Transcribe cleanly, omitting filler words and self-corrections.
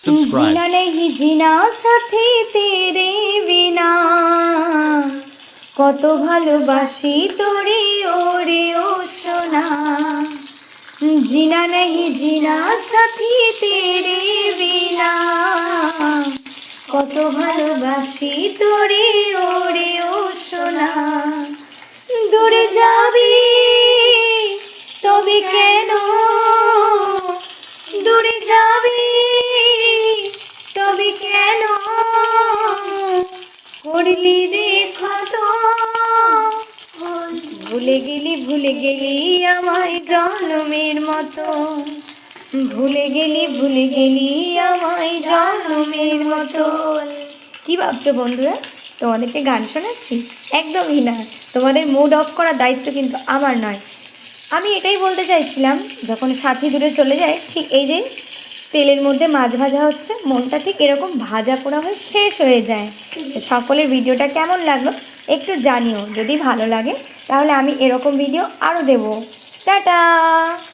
subscribe। जीना नहीं जीना সাথী তেরে বিনা কত ভালোবাসি তোরে ওরে ও সোনা जीना नहीं जीना সাথী তেরে বিনা কত ভালোবাসি তোরে ওরে ও সোনা দূরে যাবি তবে কেন দূরে যাবি তবে কেন করলি রে ক্ষত ভুলে গেলি আমায় জন্মের মতো ভুলে গেলি আমায় জন্মের মতো। কি ভাবছো বন্ধুরা, তোমাদেরকে গান শোনাচ্ছি? একদমই না, তোমাদের মুড অফ করার দায়িত্ব কিন্তু আমার নয়। আমি এটাই বলতে চাইছিলাম, যখন সাথী দূরে চলে যায়, ঠিক এই যে তেলের মধ্যে মাছ ভাজা হচ্ছে, মনটা ঠিক এরকম ভাজা পোড়া হয়ে শেষ হয়ে যায়। তো সকলের ভিডিওটা কেমন লাগলো একটু জানিও, যদি ভালো লাগে তাহলে আমি এরকম ভিডিও আরও দেবো। টাটা।